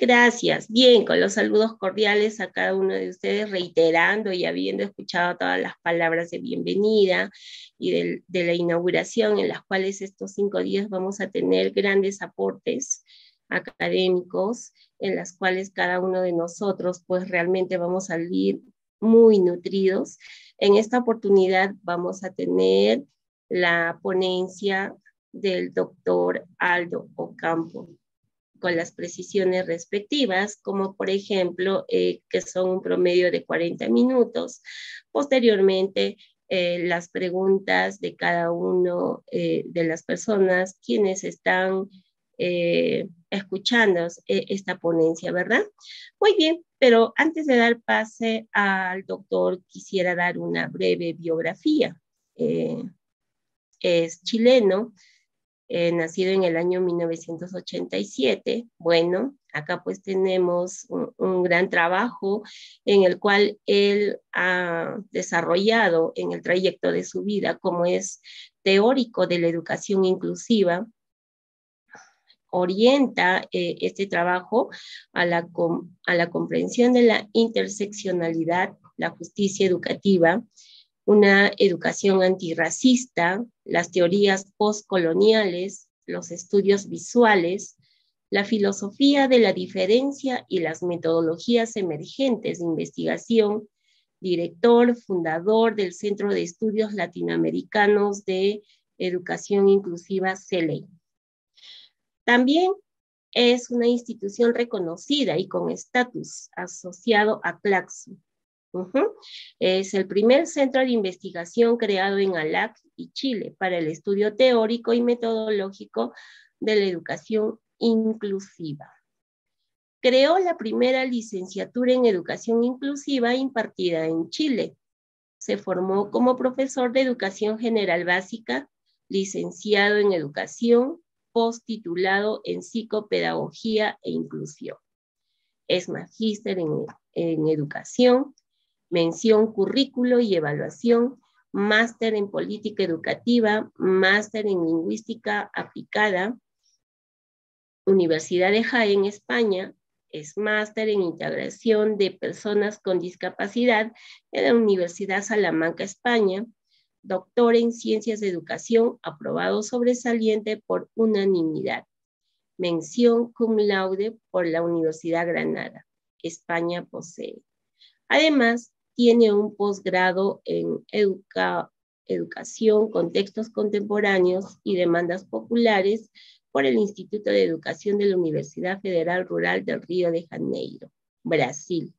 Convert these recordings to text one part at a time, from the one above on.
Gracias. Bien, con los saludos cordiales a cada uno de ustedes, reiterando y habiendo escuchado todas las palabras de bienvenida y de la inauguración, en las cuales estos 5 días vamos a tener grandes aportes académicos, en las cuales cada uno de nosotros pues realmente vamos a salir muy nutridos. En esta oportunidad vamos a tener la ponencia del doctor Aldo Ocampo, con las precisiones respectivas, como por ejemplo, que son un promedio de 40 minutos. Posteriormente, las preguntas de cada uno de las personas quienes están escuchando esta ponencia, ¿verdad? Muy bien, pero antes de dar pase al doctor, quisiera dar una breve biografía. Es chileno, nacido en el año 1987. Bueno, acá pues tenemos un gran trabajo en el cual él ha desarrollado en el trayecto de su vida, como es teórico de la educación inclusiva. Orienta este trabajo a la comprensión de la interseccionalidad, la justicia educativa, una educación antirracista, las teorías postcoloniales, los estudios visuales, la filosofía de la diferencia y las metodologías emergentes de investigación, director, fundador del Centro de Estudios Latinoamericanos de Educación Inclusiva, CELEI. También es una institución reconocida y con estatus asociado a CLACSO. Es el primer centro de investigación creado en ALAC y Chile para el estudio teórico y metodológico de la educación inclusiva. Creó la primera licenciatura en educación inclusiva impartida en Chile. Se formó como profesor de educación general básica, licenciado en educación, posttitulado en psicopedagogía e inclusión. Es magíster en educación, mención currículo y evaluación, máster en política educativa, máster en lingüística aplicada, Universidad de Jaén, España. Es máster en integración de personas con discapacidad en la Universidad Salamanca, España. Doctor en ciencias de educación, aprobado sobresaliente por unanimidad. Mención cum laude por la Universidad Granada. España posee. Además, tiene un posgrado en educación, contextos contemporáneos y demandas populares por el Instituto de Educación de la Universidad Federal Rural del Río de Janeiro, Brasil.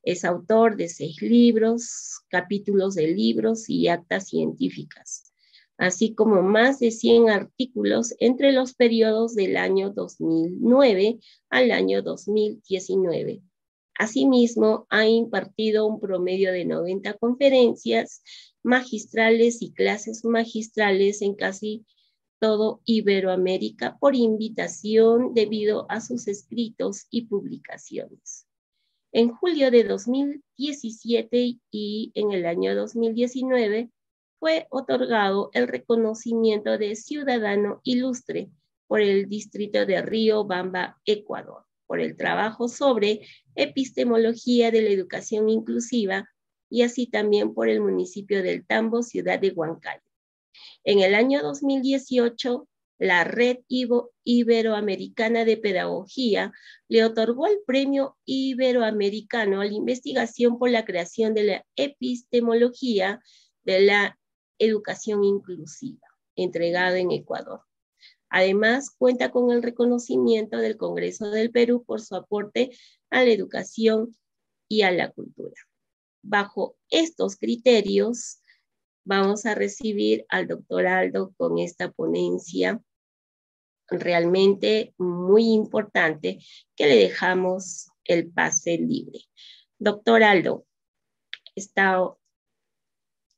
Es autor de 6 libros, capítulos de libros y actas científicas, así como más de 100 artículos entre los periodos del año 2009 al año 2019. Asimismo, ha impartido un promedio de 90 conferencias magistrales y clases magistrales en casi todo Iberoamérica por invitación debido a sus escritos y publicaciones. En julio de 2017 y en el año 2019 fue otorgado el reconocimiento de Ciudadano Ilustre por el distrito de Riobamba, Ecuador, por el trabajo sobre epistemología de la educación inclusiva y así también por el municipio del Tambo, ciudad de Huancayo. En el año 2018, la Red Iberoamericana de Pedagogía le otorgó el Premio Iberoamericano a la investigación por la creación de la epistemología de la educación inclusiva, entregado en Ecuador. Además, cuenta con el reconocimiento del Congreso del Perú por su aporte a la educación y a la cultura. Bajo estos criterios, vamos a recibir al doctor Aldo con esta ponencia realmente muy importante que le dejamos el pase libre. Doctor Aldo, ¿está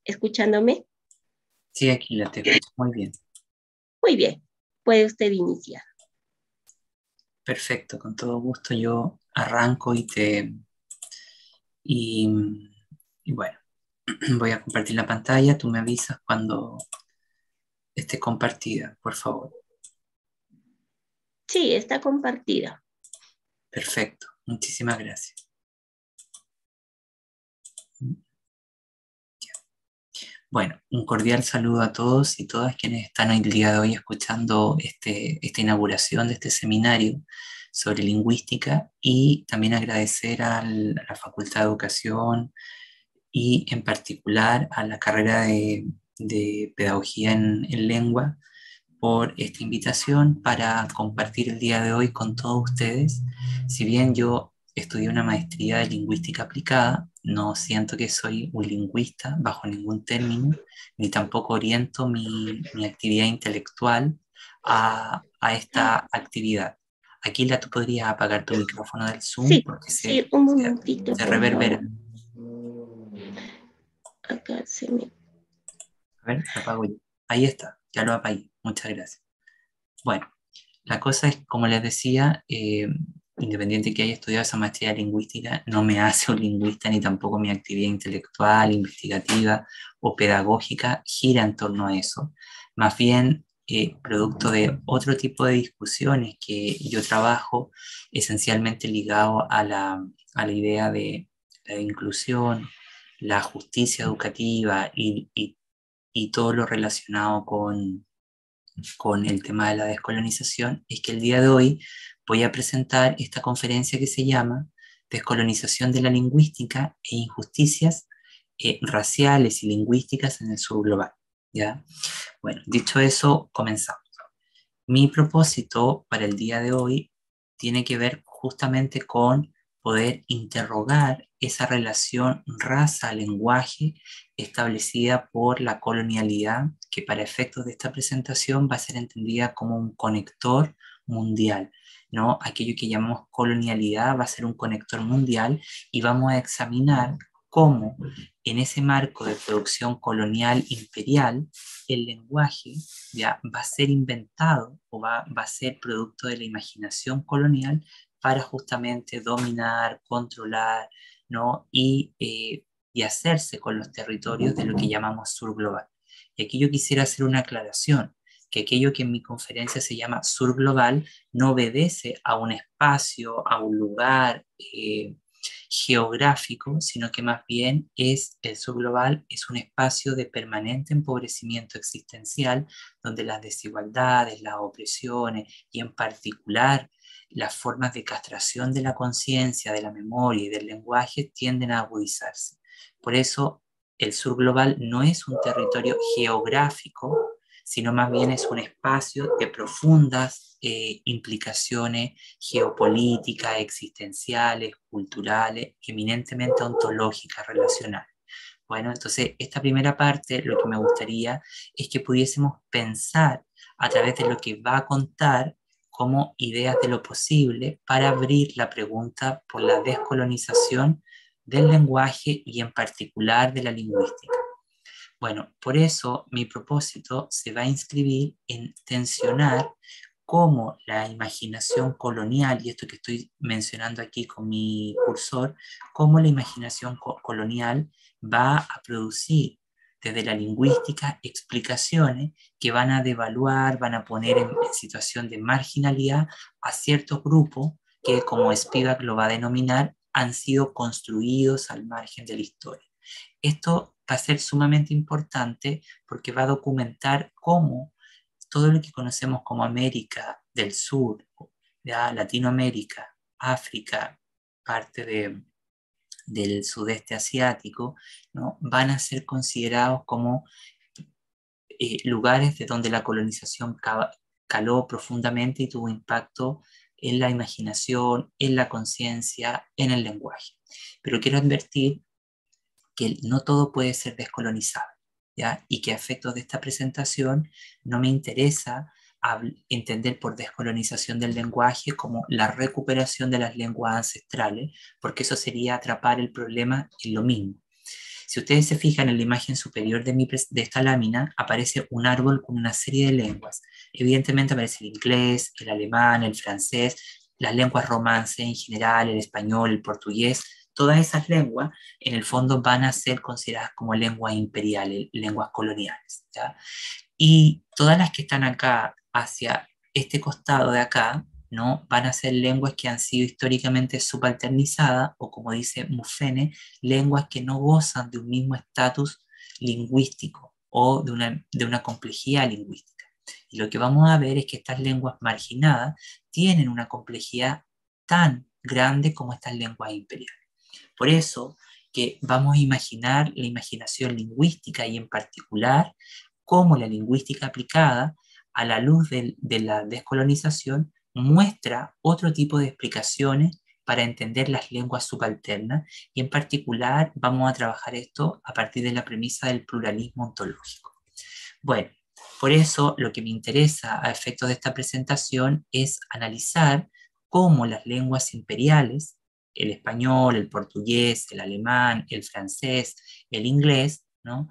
escuchándome? Sí, aquí la te escucho muy bien. Muy bien, puede usted iniciar. Perfecto, con todo gusto yo arranco y, y bueno, voy a compartir la pantalla, tú me avisas cuando esté compartida, por favor. Sí, está compartida. Perfecto, muchísimas gracias. Bueno, un cordial saludo a todos y todas quienes están el día de hoy escuchando esta inauguración de este seminario sobre lingüística, y también agradecer a la Facultad de Educación y en particular a la carrera de Pedagogía en Lengua por esta invitación para compartir el día de hoy con todos ustedes. Si bien yo estudié una maestría de lingüística aplicada, no siento que soy un lingüista bajo ningún término, ni tampoco oriento mi actividad intelectual a esta actividad. Aquila, tú podrías apagar tu micrófono del Zoom Sí, porque sí, un momentito, se por reverbera. favor. Acá se me... A ver, lo apago yo. Ahí está, ya lo apagué. Muchas gracias. Bueno, la cosa es, como les decía, independiente que haya estudiado esa maestría de lingüística, no me hace un lingüista, ni tampoco mi actividad intelectual, investigativa o pedagógica gira en torno a eso. Más bien, producto de otro tipo de discusiones que yo trabajo, esencialmente ligado a la idea de la inclusión, la justicia educativa y todo lo relacionado con el tema de la descolonización, es que el día de hoy voy a presentar esta conferencia que se llama Descolonización de la lingüística e injusticias raciales y lingüísticas en el sur global. ¿Ya? Bueno, dicho eso, comenzamos. Mi propósito para el día de hoy tiene que ver justamente con poder interrogar esa relación raza-lenguaje establecida por la colonialidad, que para efectos de esta presentación va a ser entendida como un conector mundial, ¿no? Aquello que llamamos colonialidad va a ser un conector mundial, y vamos a examinar cómo en ese marco de producción colonial imperial el lenguaje ya va a ser inventado o va a ser producto de la imaginación colonial para justamente dominar, controlar, ¿no? Y hacerse con los territorios de lo que llamamos sur global. Y aquí yo quisiera hacer una aclaración, que aquello que en mi conferencia se llama sur global no obedece a un espacio, a un lugar geográfico, sino que más bien es el sur global, es un espacio de permanente empobrecimiento existencial, donde las desigualdades, las opresiones y en particular las formas de castración de la conciencia, de la memoria y del lenguaje tienden a agudizarse. Por eso el sur global no es un territorio geográfico, sino más bien es un espacio de profundas implicaciones geopolíticas, existenciales, culturales, eminentemente ontológicas, relacionales. Bueno, entonces esta primera parte lo que me gustaría es que pudiésemos pensar a través de lo que va a contar como ideas de lo posible para abrir la pregunta por la descolonización del lenguaje y en particular de la lingüística. Bueno, por eso mi propósito se va a inscribir en tensionar cómo la imaginación colonial, y esto que estoy mencionando aquí con mi cursor, cómo la imaginación colonial va a producir desde la lingüística explicaciones que van a devaluar, van a poner en situación de marginalidad a ciertos grupos que, como Spivak lo va a denominar, han sido construidos al margen de la historia. Esto va a ser sumamente importante porque va a documentar cómo todo lo que conocemos como América del Sur, ¿ya? Latinoamérica, África, parte del sudeste asiático, ¿no? Van a ser considerados como lugares de donde la colonización caló profundamente y tuvo impacto en la imaginación, en la conciencia, en el lenguaje. Pero quiero advertir que no todo puede ser descolonizado, ¿ya? Y que a efectos de esta presentación no me interesa entender por descolonización del lenguaje como la recuperación de las lenguas ancestrales, porque eso sería atrapar el problema en lo mismo. Si ustedes se fijan en la imagen superior de esta lámina, aparece un árbol con una serie de lenguas. Evidentemente aparece el inglés, el alemán, el francés, las lenguas romances en general, el español, el portugués. Todas esas lenguas, en el fondo, van a ser consideradas como lenguas imperiales, lenguas coloniales, ¿ya? Y todas las que están acá, hacia este costado de acá, ¿no? Van a ser lenguas que han sido históricamente subalternizadas, o como dice Muffene, lenguas que no gozan de un mismo estatus lingüístico o de una complejidad lingüística. Y lo que vamos a ver es que estas lenguas marginadas tienen una complejidad tan grande como estas lenguas imperiales. Por eso que vamos a imaginar la imaginación lingüística y en particular cómo la lingüística aplicada a la luz de la descolonización muestra otro tipo de explicaciones para entender las lenguas subalternas y en particular vamos a trabajar esto a partir de la premisa del pluralismo ontológico. Bueno, por eso lo que me interesa a efectos de esta presentación es analizar cómo las lenguas imperiales, el español, el portugués, el alemán, el francés, el inglés, ¿no?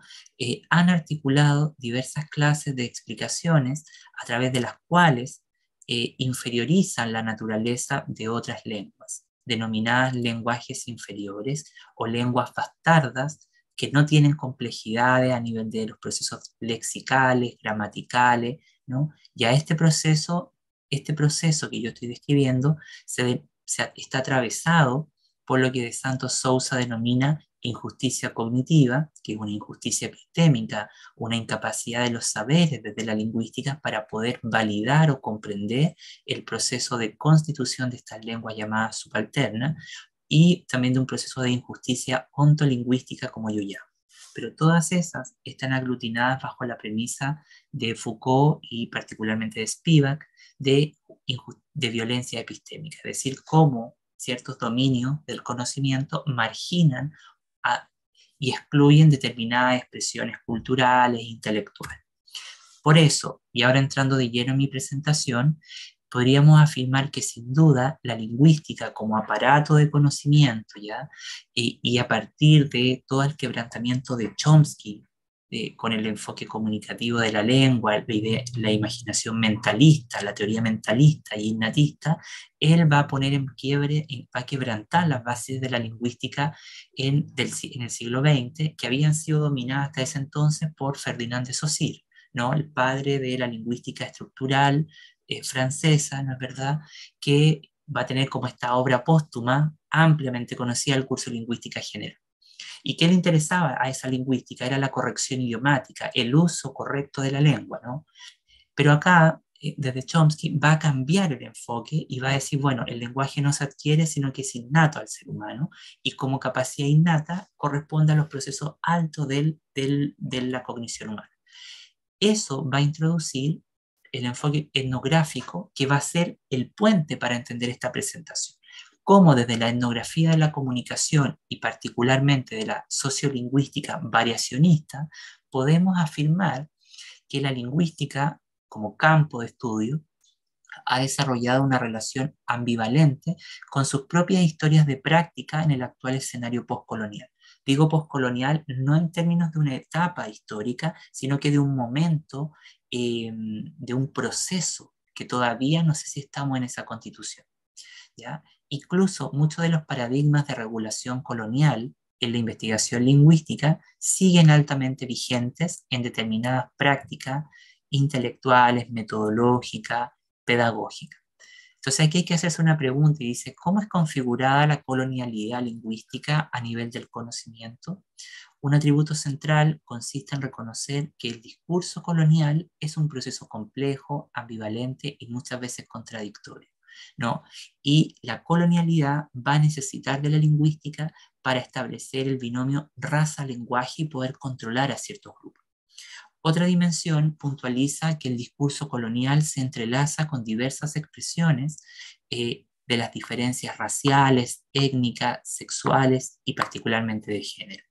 Han articulado diversas clases de explicaciones a través de las cuales inferiorizan la naturaleza de otras lenguas, denominadas lenguajes inferiores o lenguas bastardas, que no tienen complejidades a nivel de los procesos lexicales, gramaticales, ¿no? Y a este proceso que yo estoy describiendo está atravesado por lo que De Santos Sousa denomina injusticia cognitiva, que es una injusticia epistémica, una incapacidad de los saberes desde la lingüística para poder validar o comprender el proceso de constitución de estas lenguas llamadas subalternas, y también de un proceso de injusticia ontolingüística, como yo llamo. Pero todas esas están aglutinadas bajo la premisa de Foucault y particularmente de Spivak de violencia epistémica, es decir, cómo ciertos dominios del conocimiento marginan a, y excluyen determinadas expresiones culturales e intelectuales. Por eso, y ahora entrando de lleno en mi presentación, podríamos afirmar que sin duda la lingüística como aparato de conocimiento, ¿ya? Y a partir de todo el quebrantamiento de Chomsky, con el enfoque comunicativo de la lengua, la imaginación mentalista, la teoría mentalista y innatista, él va a poner en quiebre, va a quebrantar las bases de la lingüística en el siglo XX, que habían sido dominadas hasta ese entonces por Ferdinand de Saussure, ¿no? El padre de la lingüística estructural francesa, ¿no es verdad?, que va a tener como esta obra póstuma ampliamente conocida el curso de lingüística general. ¿Y qué le interesaba a esa lingüística? Era la corrección idiomática, el uso correcto de la lengua, ¿no? Pero acá, desde Chomsky, va a cambiar el enfoque y va a decir, bueno, el lenguaje no se adquiere, sino que es innato al ser humano, y como capacidad innata corresponde a los procesos altos de la cognición humana. Eso va a introducir el enfoque etnográfico que va a ser el puente para entender esta presentación. Cómo desde la etnografía de la comunicación y particularmente de la sociolingüística variacionista podemos afirmar que la lingüística como campo de estudio ha desarrollado una relación ambivalente con sus propias historias de práctica en el actual escenario postcolonial. Digo postcolonial no en términos de una etapa histórica, sino que de un momento, de un proceso que todavía no sé si estamos en esa constitución, ¿ya? Incluso muchos de los paradigmas de regulación colonial en la investigación lingüística siguen altamente vigentes en determinadas prácticas intelectuales, metodológicas, pedagógicas. Entonces aquí hay que hacerse una pregunta y dice, ¿cómo es configurada la colonialidad lingüística a nivel del conocimiento? Un atributo central consiste en reconocer que el discurso colonial es un proceso complejo, ambivalente y muchas veces contradictorio, ¿no? Y la colonialidad va a necesitar de la lingüística para establecer el binomio raza-lenguaje y poder controlar a ciertos grupos. Otra dimensión puntualiza que el discurso colonial se entrelaza con diversas expresiones de las diferencias raciales, étnicas, sexuales y particularmente de género.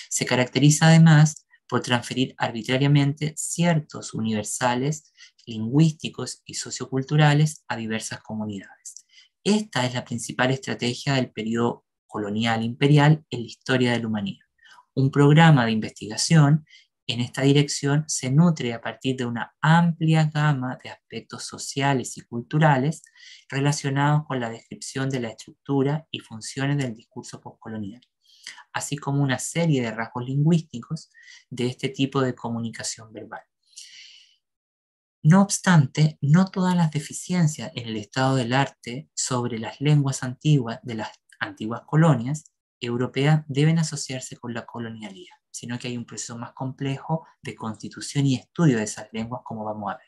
Se caracteriza además por transferir arbitrariamente ciertos universales lingüísticos y socioculturales a diversas comunidades. Esta es la principal estrategia del periodo colonial imperial en la historia de la humanidad. Un programa de investigación en esta dirección se nutre a partir de una amplia gama de aspectos sociales y culturales relacionados con la descripción de la estructura y funciones del discurso postcolonial, así como una serie de rasgos lingüísticos de este tipo de comunicación verbal. No obstante, no todas las deficiencias en el estado del arte sobre las lenguas antiguas de las antiguas colonias europeas deben asociarse con la colonialidad, sino que hay un proceso más complejo de constitución y estudio de esas lenguas, como vamos a ver.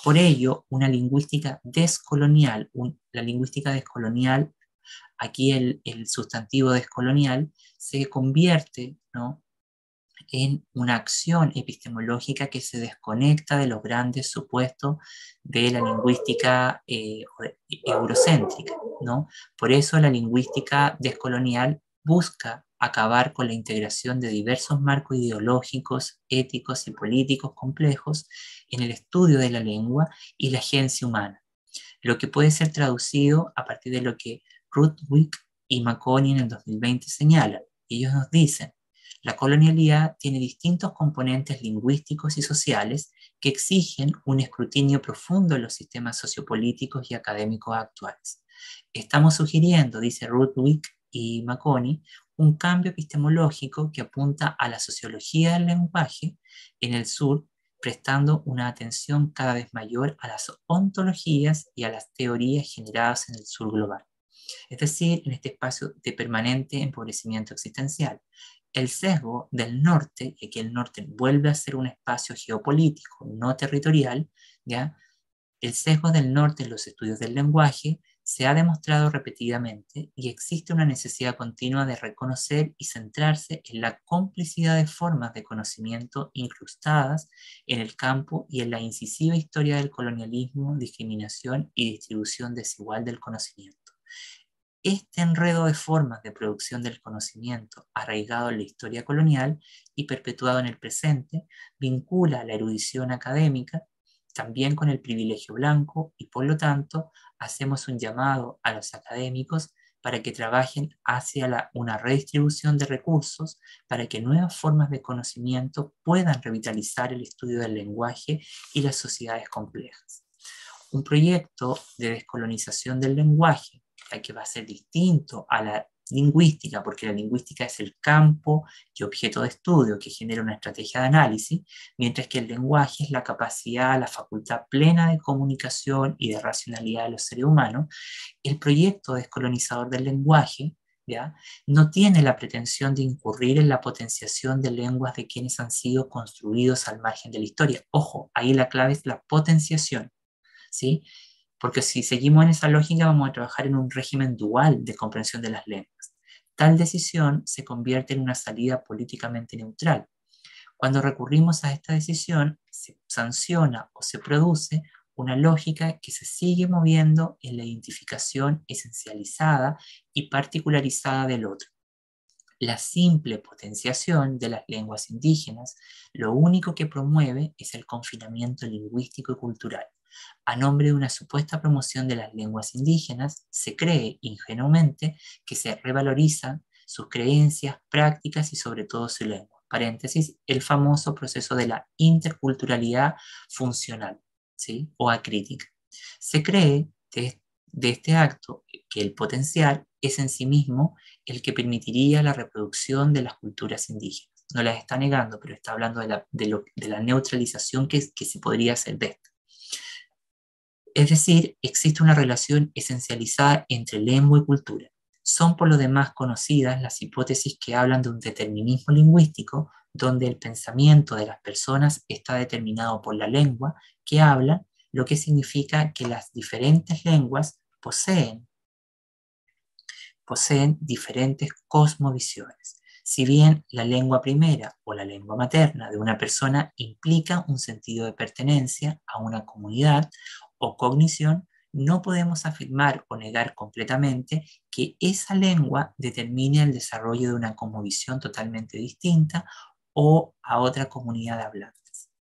Por ello, una lingüística descolonial, la lingüística descolonial, aquí el sustantivo descolonial, se convierte, ¿no?, en una acción epistemológica que se desconecta de los grandes supuestos de la lingüística eurocéntrica, ¿no? Por eso la lingüística descolonial busca acabar con la integración de diversos marcos ideológicos, éticos y políticos complejos en el estudio de la lengua y la agencia humana, lo que puede ser traducido a partir de lo que Rudwick y Makoni en el 2020 señalan. Ellos nos dicen: la colonialidad tiene distintos componentes lingüísticos y sociales que exigen un escrutinio profundo en los sistemas sociopolíticos y académicos actuales. Estamos sugiriendo, dice Rudwick y Makoni, un cambio epistemológico que apunta a la sociología del lenguaje en el sur, prestando una atención cada vez mayor a las ontologías y a las teorías generadas en el sur global, es decir, en este espacio de permanente empobrecimiento existencial. El sesgo del norte, y aquí el norte vuelve a ser un espacio geopolítico, no territorial, ¿ya? El sesgo del norte en los estudios del lenguaje se ha demostrado repetidamente y existe una necesidad continua de reconocer y centrarse en la complicidad de formas de conocimiento incrustadas en el campo y en la incisiva historia del colonialismo, discriminación y distribución desigual del conocimiento. Este enredo de formas de producción del conocimiento, arraigado en la historia colonial y perpetuado en el presente, vincula la erudición académica también con el privilegio blanco y, por lo tanto, hacemos un llamado a los académicos para que trabajen hacia una redistribución de recursos para que nuevas formas de conocimiento puedan revitalizar el estudio del lenguaje y las sociedades complejas. Un proyecto de descolonización del lenguaje, que va a ser distinto a la lingüística, porque la lingüística es el campo y objeto de estudio que genera una estrategia de análisis, mientras que el lenguaje es la capacidad, la facultad plena de comunicación y de racionalidad de los seres humanos. El proyecto descolonizador del lenguaje, ¿ya?, no tiene la pretensión de incurrir en la potenciación de lenguas de quienes han sido construidos al margen de la historia. Ojo, ahí la clave es la potenciación, ¿sí? Porque si seguimos en esa lógica vamos a trabajar en un régimen dual de comprensión de las lenguas. Tal decisión se convierte en una salida políticamente neutral. Cuando recurrimos a esta decisión, se sanciona o se produce una lógica que se sigue moviendo en la identificación esencializada y particularizada del otro. La simple potenciación de las lenguas indígenas lo único que promueve es el confinamiento lingüístico y cultural. A nombre de una supuesta promoción de las lenguas indígenas, se cree ingenuamente que se revalorizan sus creencias, prácticas y sobre todo su lengua. Paréntesis, el famoso proceso de la interculturalidad funcional, ¿sí?, o acrítica. Se cree de este acto que el potencial es en sí mismo el que permitiría la reproducción de las culturas indígenas. No las está negando, pero está hablando de la neutralización que se podría hacer de esto. Es decir, existe una relación esencializada entre lengua y cultura. Son por lo demás conocidas las hipótesis que hablan de un determinismo lingüístico, donde el pensamiento de las personas está determinado por la lengua que hablan, lo que significa que las diferentes lenguas poseen diferentes cosmovisiones. Si bien la lengua primera o la lengua materna de una persona implica un sentido de pertenencia a una comunidad o cognición, no podemos afirmar o negar completamente que esa lengua determine el desarrollo de una cosmovisión totalmente distinta o a otra comunidad de hablantes.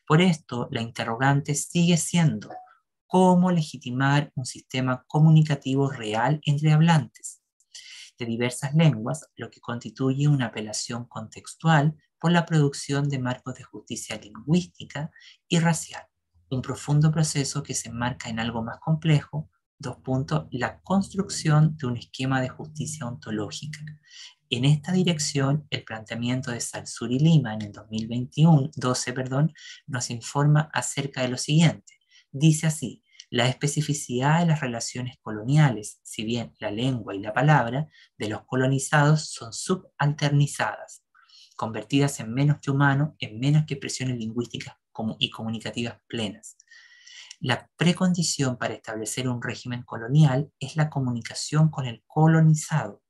Por esto, la interrogante sigue siendo: ¿cómo legitimar un sistema comunicativo real entre hablantes de diversas lenguas, lo que constituye una apelación contextual por la producción de marcos de justicia lingüística y racial? Un profundo proceso que se enmarca en algo más complejo, la construcción de un esquema de justicia ontológica, En esta dirección, el planteamiento de Saussure y Lima en el 2012, nos informa acerca de lo siguiente. Dice así: la especificidad de las relaciones coloniales, si bien la lengua y la palabra de los colonizados son subalternizadas, convertidas en menos que humano, en menos que expresiones lingüísticas y comunicativas plenas. La precondición para establecer un régimen colonial es la comunicación con el colonizado.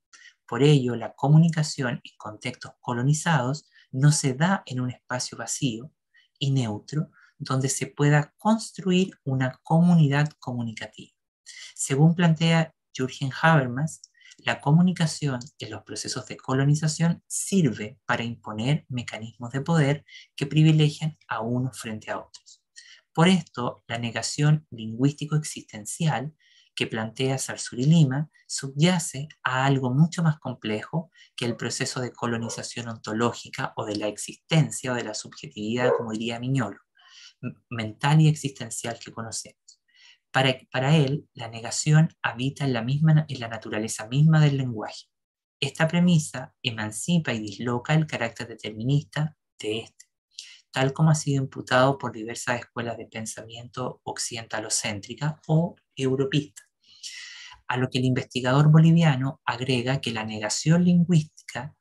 Por ello, la comunicación en contextos colonizados no se da en un espacio vacío y neutro donde se pueda construir una comunidad comunicativa. Según plantea Jürgen Habermas, la comunicación en los procesos de colonización sirve para imponer mecanismos de poder que privilegian a unos frente a otros. Por esto, la negación lingüístico-existencial que plantea Saussure y Lima subyace a algo mucho más complejo que el proceso de colonización ontológica o de la existencia o de la subjetividad, como diría Mignolo, mental y existencial que conocemos. Para él, la negación habita en la naturaleza misma del lenguaje. Esta premisa emancipa y disloca el carácter determinista de este, tal como ha sido imputado por diversas escuelas de pensamiento occidentalocéntrica o europista. A lo que el investigador boliviano agrega que la negación lingüística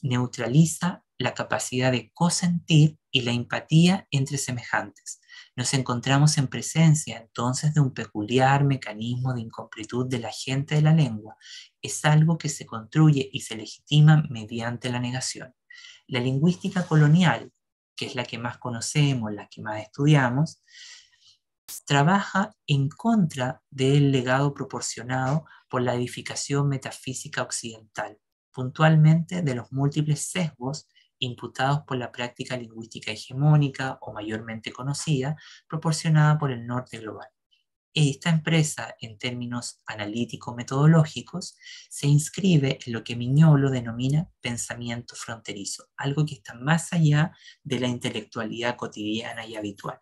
neutraliza la capacidad de cosentir y la empatía entre semejantes. Nos encontramos en presencia entonces de un peculiar mecanismo de incompletud de la gente de la lengua. Es algo que se construye y se legitima mediante la negación. La lingüística colonial, que es la que más conocemos, la que más estudiamos, trabaja en contra del legado proporcionado por la edificación metafísica occidental, puntualmente de los múltiples sesgos imputados por la práctica lingüística hegemónica o mayormente conocida, proporcionada por el norte global. Esta empresa, en términos analítico-metodológicos, se inscribe en lo que Mignolo denomina pensamiento fronterizo, algo que está más allá de la intelectualidad cotidiana y habitual.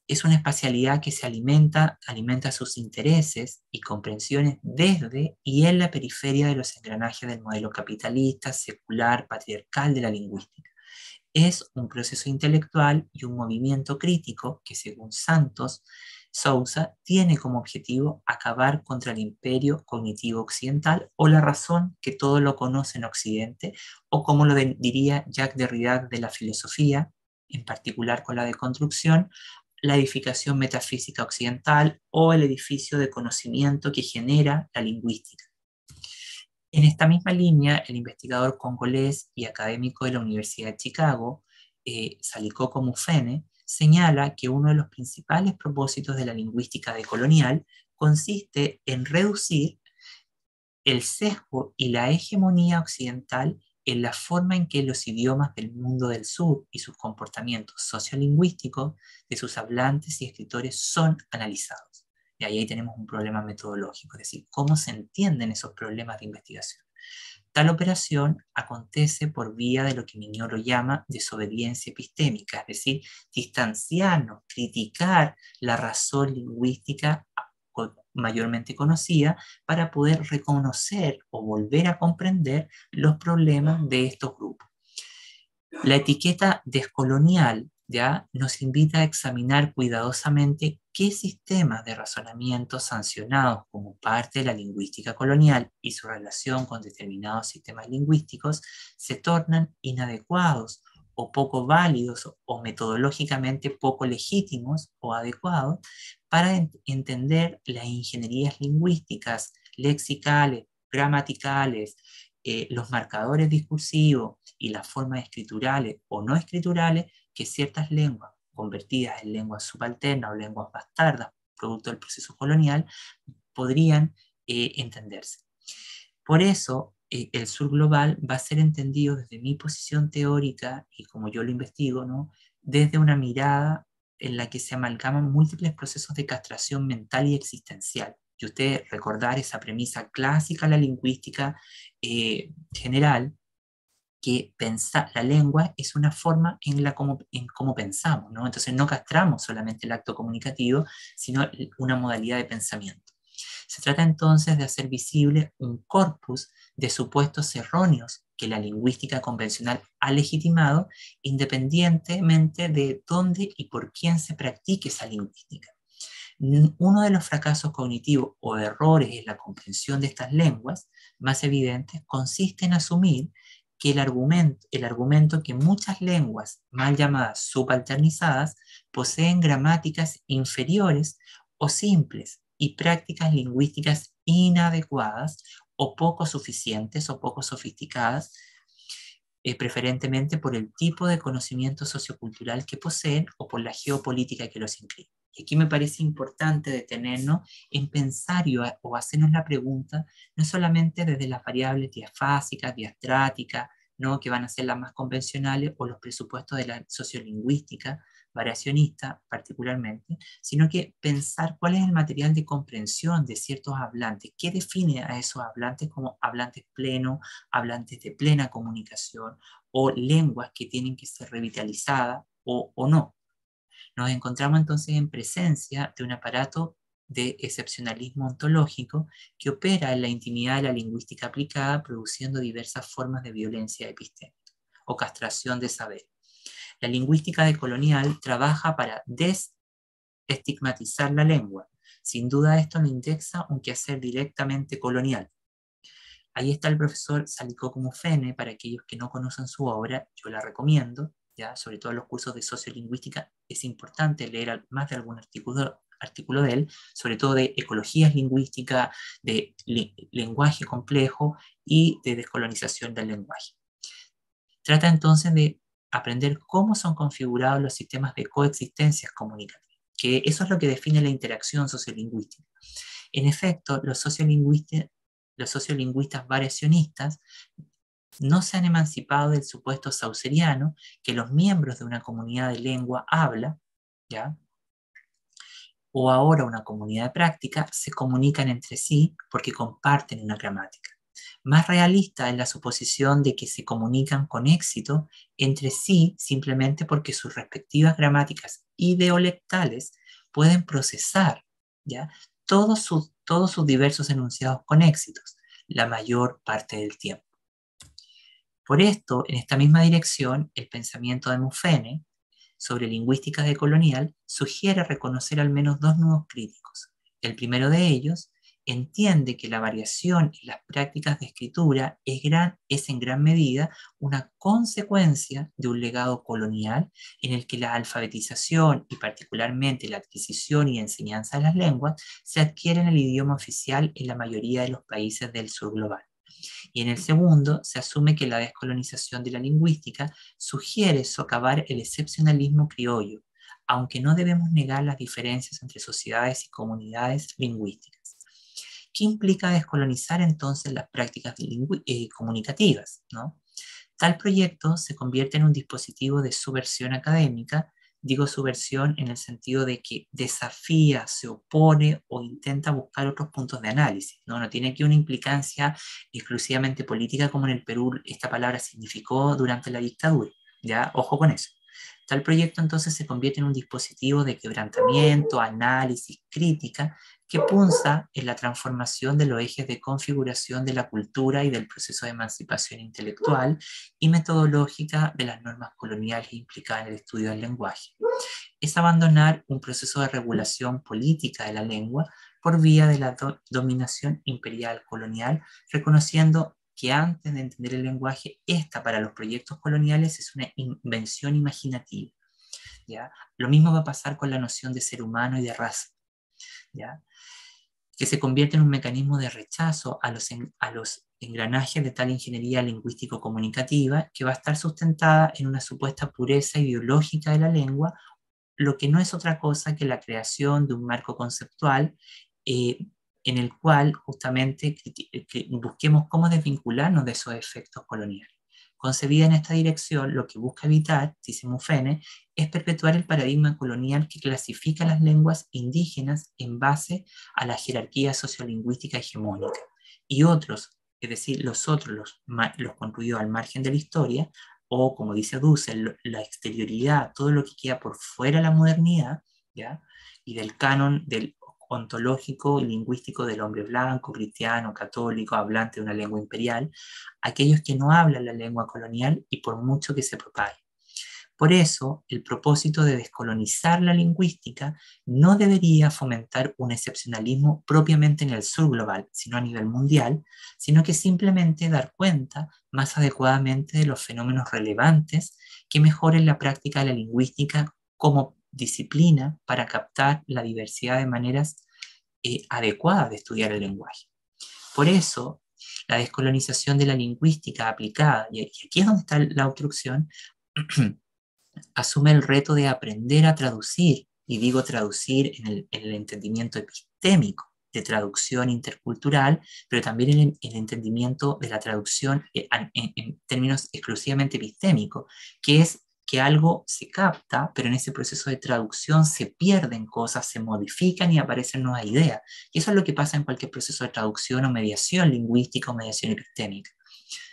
Es una espacialidad que se alimenta sus intereses y comprensiones desde y en la periferia de los engranajes del modelo capitalista, secular, patriarcal de la lingüística. Es un proceso intelectual y un movimiento crítico que, según Santos Sousa, tiene como objetivo acabar contra el imperio cognitivo occidental o la razón que todo lo conoce en Occidente, o como lo diría Jacques Derrida de la filosofía, en particular con la deconstrucción, la edificación metafísica occidental o el edificio de conocimiento que genera la lingüística. En esta misma línea, el investigador congolés y académico de la Universidad de Chicago, Saliko Mufene, señala que uno de los principales propósitos de la lingüística decolonial consiste en reducir el sesgo y la hegemonía occidental en la forma en que los idiomas del mundo del sur y sus comportamientos sociolingüísticos de sus hablantes y escritores son analizados. Y ahí tenemos un problema metodológico, es decir, cómo se entienden esos problemas de investigación. Tal operación acontece por vía de lo que Mignolo llama desobediencia epistémica, es decir, distanciarnos, criticar la razón lingüística mayormente conocida para poder reconocer o volver a comprender los problemas de estos grupos. La etiqueta descolonial ya nos invita a examinar cuidadosamente qué sistemas de razonamiento sancionados como parte de la lingüística colonial y su relación con determinados sistemas lingüísticos se tornan inadecuados o poco válidos o metodológicamente poco legítimos o adecuados para entender las ingenierías lingüísticas, lexicales, gramaticales, los marcadores discursivos y las formas escriturales o no escriturales que ciertas lenguas convertidas en lenguas subalternas o lenguas bastardas, producto del proceso colonial, podrían entenderse. Por eso, el sur global va a ser entendido desde mi posición teórica y como yo lo investigo, ¿no?, desde una mirada en la que se amalgaman múltiples procesos de castración mental y existencial. Y usted recordar esa premisa clásica de la lingüística general, que la lengua es una forma en cómo pensamos, ¿no? Entonces no castramos solamente el acto comunicativo, sino una modalidad de pensamiento. Se trata entonces de hacer visible un corpus de supuestos erróneos que la lingüística convencional ha legitimado, independientemente de dónde y por quién se practique esa lingüística. Uno de los fracasos cognitivos o errores en la comprensión de estas lenguas más evidentes consiste en asumir que el argumento que muchas lenguas, mal llamadas subalternizadas, poseen gramáticas inferiores o simples y prácticas lingüísticas inadecuadas o poco suficientes o poco sofisticadas, preferentemente por el tipo de conocimiento sociocultural que poseen o por la geopolítica que los incluye. Y aquí me parece importante detenernos en pensar o hacernos la pregunta, no solamente desde las variables diafásicas, diastráticas, ¿no?, que van a ser las más convencionales, o los presupuestos de la sociolingüística, variacionista particularmente, sino que pensar cuál es el material de comprensión de ciertos hablantes, qué define a esos hablantes como hablantes plenos, hablantes de plena comunicación, o lenguas que tienen que ser revitalizadas o no. Nos encontramos entonces en presencia de un aparato de excepcionalismo ontológico que opera en la intimidad de la lingüística aplicada, produciendo diversas formas de violencia epistémica o castración de saber. La lingüística decolonial trabaja para desestigmatizar la lengua. Sin duda esto no indexa un quehacer directamente colonial. Ahí está el profesor Salikoku Mufene. Para aquellos que no conocen su obra, yo la recomiendo, ¿ya? Sobre todo en los cursos de sociolingüística es importante leer más de algún artículo de él, sobre todo de ecologías lingüísticas, de lenguaje complejo y de descolonización del lenguaje. Trata entonces de aprender cómo son configurados los sistemas de coexistencias comunicativas, que eso es lo que define la interacción sociolingüística. En efecto, los sociolingüistas variacionistas no se han emancipado del supuesto sausseriano que los miembros de una comunidad de lengua habla, ¿ya?, o ahora una comunidad de práctica, se comunican entre sí porque comparten una gramática. Más realista es la suposición de que se comunican con éxito entre sí simplemente porque sus respectivas gramáticas ideolectales pueden procesar, ¿ya?, todos sus diversos enunciados con éxitos, la mayor parte del tiempo. Por esto, en esta misma dirección, el pensamiento de Mufene sobre lingüística decolonial sugiere reconocer al menos dos nudos críticos. El primero de ellos entiende que la variación en las prácticas de escritura es en gran medida una consecuencia de un legado colonial en el que la alfabetización y particularmente la adquisición y enseñanza de las lenguas se adquiere en el idioma oficial en la mayoría de los países del sur global. Y en el segundo, se asume que la descolonización de la lingüística sugiere socavar el excepcionalismo criollo, aunque no debemos negar las diferencias entre sociedades y comunidades lingüísticas. ¿Qué implica descolonizar entonces las prácticas comunicativas, ¿no? Tal proyecto se convierte en un dispositivo de subversión académica. Digo subversión en el sentido de que desafía, se opone o intenta buscar otros puntos de análisis, ¿no? No tiene aquí una implicancia exclusivamente política como en el Perú esta palabra significó durante la dictadura, ¿ya? Ojo con eso. Tal proyecto entonces se convierte en un dispositivo de quebrantamiento, análisis, crítica, que punza en la transformación de los ejes de configuración de la cultura y del proceso de emancipación intelectual y metodológica de las normas coloniales implicadas en el estudio del lenguaje. Es abandonar un proceso de regulación política de la lengua por vía de la dominación imperial colonial, reconociendo que antes de entender el lenguaje, esta para los proyectos coloniales es una invención imaginativa, ¿ya? Lo mismo va a pasar con la noción de ser humano y de raza, ¿ya?, que se convierte en un mecanismo de rechazo a los engranajes de tal ingeniería lingüístico-comunicativa que va a estar sustentada en una supuesta pureza ideológica de la lengua, lo que no es otra cosa que la creación de un marco conceptual en el cual justamente que busquemos cómo desvincularnos de esos efectos coloniales. Concebida en esta dirección, lo que busca evitar, dice Mufene, es perpetuar el paradigma colonial que clasifica las lenguas indígenas en base a la jerarquía sociolingüística hegemónica, y otros, es decir, los construidos al margen de la historia, o como dice Dussel, la exterioridad, todo lo que queda por fuera de la modernidad, ¿ya?, y del canon del ontológico y lingüístico del hombre blanco, cristiano, católico, hablante de una lengua imperial, aquellos que no hablan la lengua colonial y por mucho que se propague. Por eso, el propósito de descolonizar la lingüística no debería fomentar un excepcionalismo propiamente en el sur global, sino a nivel mundial, sino que simplemente dar cuenta más adecuadamente de los fenómenos relevantes que mejoren la práctica de la lingüística como disciplina para captar la diversidad de maneras adecuadas de estudiar el lenguaje. Por eso, la descolonización de la lingüística aplicada, y aquí es donde está la obstrucción, asume el reto de aprender a traducir, y digo traducir en el entendimiento epistémico de traducción intercultural, pero también en el entendimiento de la traducción en términos exclusivamente epistémicos, que es que algo se capta, pero en ese proceso de traducción se pierden cosas, se modifican y aparecen nuevas ideas. Y eso es lo que pasa en cualquier proceso de traducción o mediación lingüística o mediación epistémica,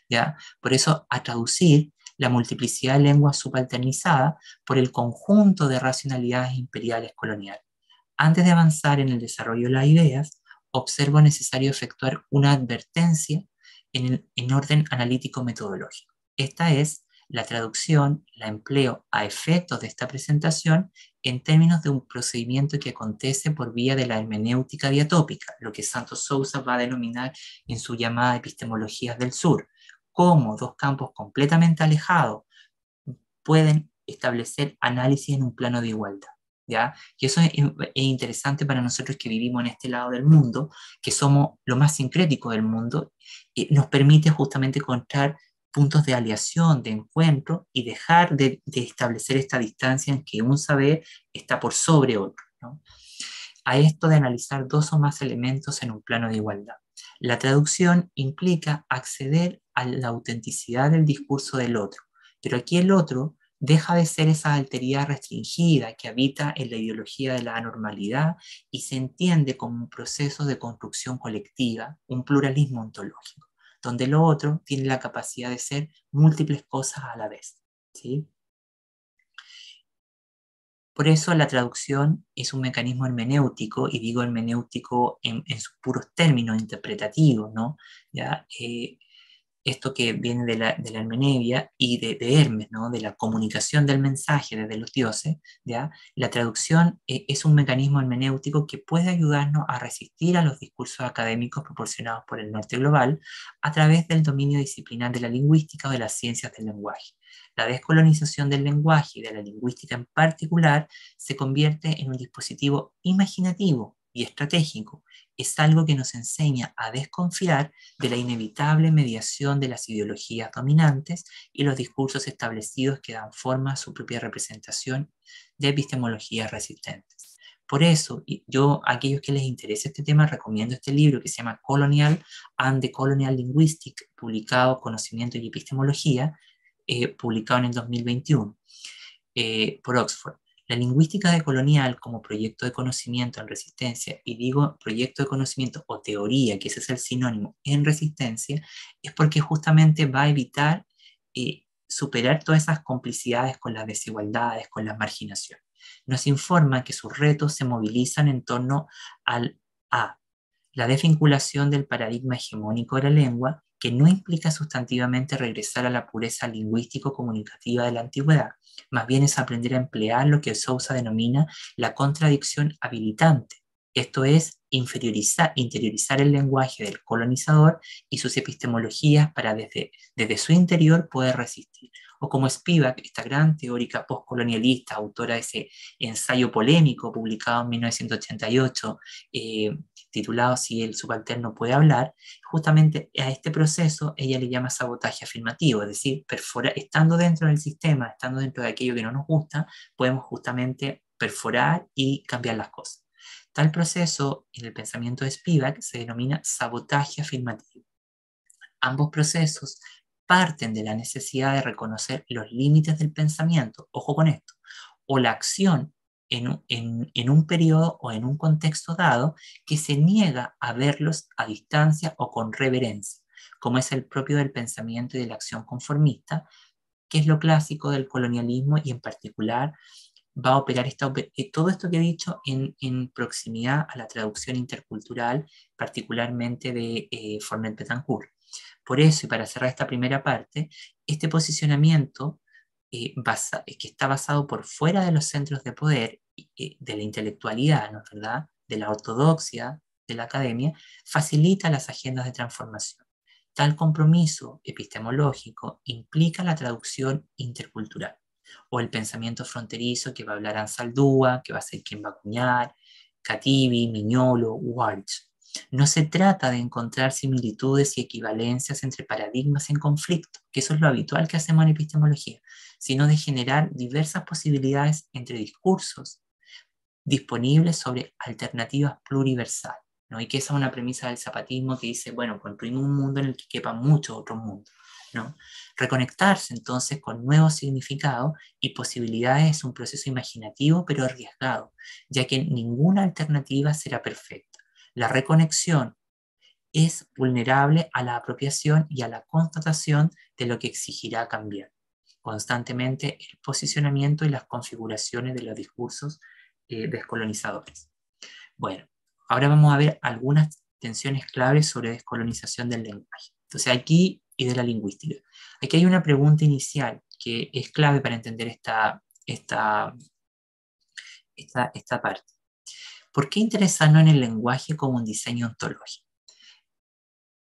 ¿ya? Por eso, a traducir la multiplicidad de lenguas subalternizada por el conjunto de racionalidades imperiales coloniales. Antes de avanzar en el desarrollo de las ideas, observo necesario efectuar una advertencia en orden analítico-metodológico. Esta es la traducción, la empleo a efectos de esta presentación en términos de un procedimiento que acontece por vía de la hermenéutica diatópica, lo que Santos Sousa va a denominar en su llamada Epistemologías del Sur, cómo dos campos completamente alejados pueden establecer análisis en un plano de igualdad, ¿ya? Y eso es interesante para nosotros que vivimos en este lado del mundo, que somos lo más sincrético del mundo, y nos permite justamente encontrar puntos de aliación, de encuentro, y dejar de establecer esta distancia en que un saber está por sobre otro, ¿no? A esto de analizar dos o más elementos en un plano de igualdad. La traducción implica acceder a la autenticidad del discurso del otro, pero aquí el otro deja de ser esa alteridad restringida que habita en la ideología de la anormalidad y se entiende como un proceso de construcción colectiva, un pluralismo ontológico, donde lo otro tiene la capacidad de ser múltiples cosas a la vez, ¿sí? Por eso la traducción es un mecanismo hermenéutico, y digo hermenéutico en sus puros términos interpretativos, ¿no? ¿Ya? Esto que viene de la Hermenevia y de Hermes, ¿no? De la comunicación del mensaje desde los dioses, ¿ya? La traducción es un mecanismo hermenéutico que puede ayudarnos a resistir a los discursos académicos proporcionados por el norte global a través del dominio disciplinar de la lingüística o de las ciencias del lenguaje. La descolonización del lenguaje y de la lingüística en particular se convierte en un dispositivo imaginativo y estratégico. Es algo que nos enseña a desconfiar de la inevitable mediación de las ideologías dominantes y los discursos establecidos que dan forma a su propia representación de epistemologías resistentes. Por eso, yo a aquellos que les interese este tema, recomiendo este libro que se llama Colonial and the Colonial Linguistic, publicado Conocimiento y Epistemología, publicado en el 2021 por Oxford. La lingüística decolonial como proyecto de conocimiento en resistencia, y digo proyecto de conocimiento o teoría, que ese es el sinónimo, en resistencia, es porque justamente va a evitar superar todas esas complicidades con las desigualdades, con las marginaciones. Nos informa que sus retos se movilizan en torno a la desvinculación del paradigma hegemónico de la lengua, que no implica sustantivamente regresar a la pureza lingüístico-comunicativa de la antigüedad, más bien es aprender a emplear lo que Sousa denomina la contradicción habilitante, esto es, interiorizar el lenguaje del colonizador y sus epistemologías para desde su interior poder resistir. O como Spivak, esta gran teórica postcolonialista, autora de ese ensayo polémico publicado en 1988, titulado Si el subalterno puede hablar, justamente a este proceso ella le llama sabotaje afirmativo, es decir, estando dentro del sistema, estando dentro de aquello que no nos gusta, podemos justamente perforar y cambiar las cosas. Tal proceso en el pensamiento de Spivak se denomina sabotaje afirmativo. Ambos procesos parten de la necesidad de reconocer los límites del pensamiento, ojo con esto, o la acción en un periodo o en un contexto dado que se niega a verlos a distancia o con reverencia, como es el propio del pensamiento y de la acción conformista, que es lo clásico del colonialismo y en particular va a operar todo esto que he dicho en proximidad a la traducción intercultural, particularmente de Fournet Betancourt. Por eso, y para cerrar esta primera parte, este posicionamiento que está basado por fuera de los centros de poder, de la intelectualidad, ¿no es verdad?, de la ortodoxia, de la academia, facilita las agendas de transformación. Tal compromiso epistemológico implica la traducción intercultural, o el pensamiento fronterizo que va a hablar Ansaldúa, que va a ser quien va a acuñar, Cativi, Mignolo, Walsh. No se trata de encontrar similitudes y equivalencias entre paradigmas en conflicto, que eso es lo habitual que hacemos en epistemología, sino de generar diversas posibilidades entre discursos disponibles sobre alternativas pluriversales, ¿no? Y que esa es una premisa del zapatismo que dice, bueno, construimos un mundo en el que quepan muchos otros mundos, ¿no? Reconectarse entonces con nuevos significados y posibilidades es un proceso imaginativo pero arriesgado, ya que ninguna alternativa será perfecta. La reconexión es vulnerable a la apropiación y a la constatación de lo que exigirá cambiar constantemente el posicionamiento y las configuraciones de los discursos descolonizadores. Bueno, ahora vamos a ver algunas tensiones claves sobre descolonización del lenguaje. Entonces aquí, y de la lingüística. Aquí hay una pregunta inicial que es clave para entender esta parte. ¿Por qué interesarnos en el lenguaje como un diseño ontológico?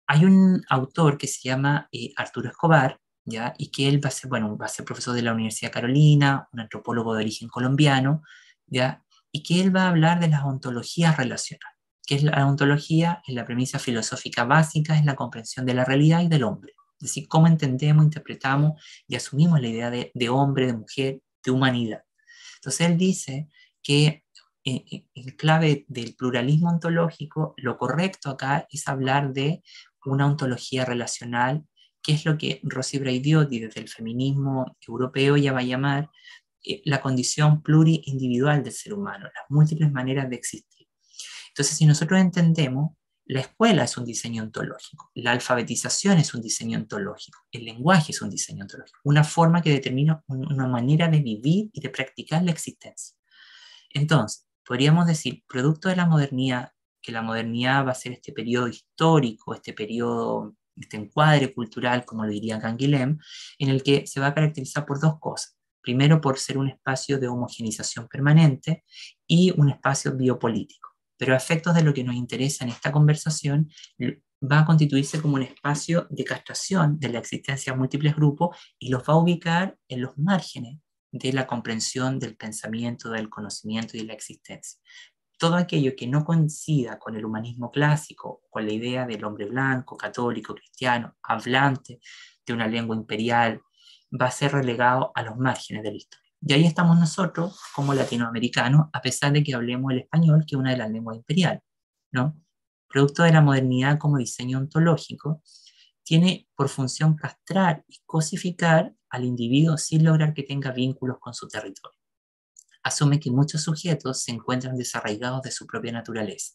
Hay un autor que se llama Arturo Escobar, ¿ya? Y que él va a ser profesor de la Universidad Carolina, un antropólogo de origen colombiano, ¿ya? Y que él va a hablar de las ontologías relacionales. ¿Qué es la ontología? Es la premisa filosófica básica, es la comprensión de la realidad y del hombre. Es decir, cómo entendemos, interpretamos y asumimos la idea de hombre, de mujer, de humanidad. Entonces él dice que en clave del pluralismo ontológico, lo correcto acá es hablar de una ontología relacional, que es lo que Rossi Braidotti desde el feminismo europeo ya va a llamar la condición pluriindividual del ser humano, las múltiples maneras de existir. Entonces, si nosotros entendemos, la escuela es un diseño ontológico, la alfabetización es un diseño ontológico, el lenguaje es un diseño ontológico, una forma que determina una manera de vivir y de practicar la existencia. Entonces, podríamos decir, producto de la modernidad, que la modernidad va a ser este periodo histórico, este periodo, este encuadre cultural, como lo diría Canguilhem, en el que se va a caracterizar por dos cosas. Primero, por ser un espacio de homogenización permanente y un espacio biopolítico. Pero a efectos de lo que nos interesa en esta conversación, va a constituirse como un espacio de castración de la existencia de múltiples grupos y los va a ubicar en los márgenes de la comprensión del pensamiento, del conocimiento y de la existencia. Todo aquello que no coincida con el humanismo clásico, con la idea del hombre blanco, católico, cristiano, hablante de una lengua imperial, va a ser relegado a los márgenes de la historia. Y ahí estamos nosotros como latinoamericanos, a pesar de que hablemos el español, que es una de las lenguas imperiales, ¿no? Producto de la modernidad como diseño ontológico, tiene por función castrar y cosificar al individuo sin lograr que tenga vínculos con su territorio. Asume que muchos sujetos se encuentran desarraigados de su propia naturaleza.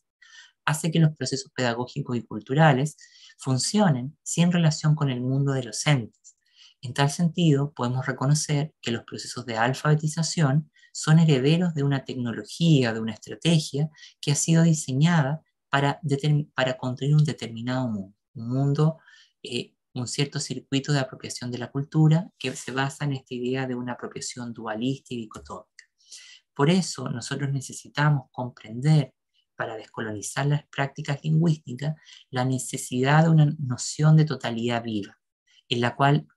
Hace que los procesos pedagógicos y culturales funcionen sin relación con el mundo de los entes. En tal sentido, podemos reconocer que los procesos de alfabetización son herederos de una tecnología, de una estrategia que ha sido diseñada para construir un determinado mundo, un cierto circuito de apropiación de la cultura que se basa en esta idea de una apropiación dualista y dicotómica. Por eso nosotros necesitamos comprender, para descolonizar las prácticas lingüísticas, la necesidad de una noción de totalidad viva, en la cual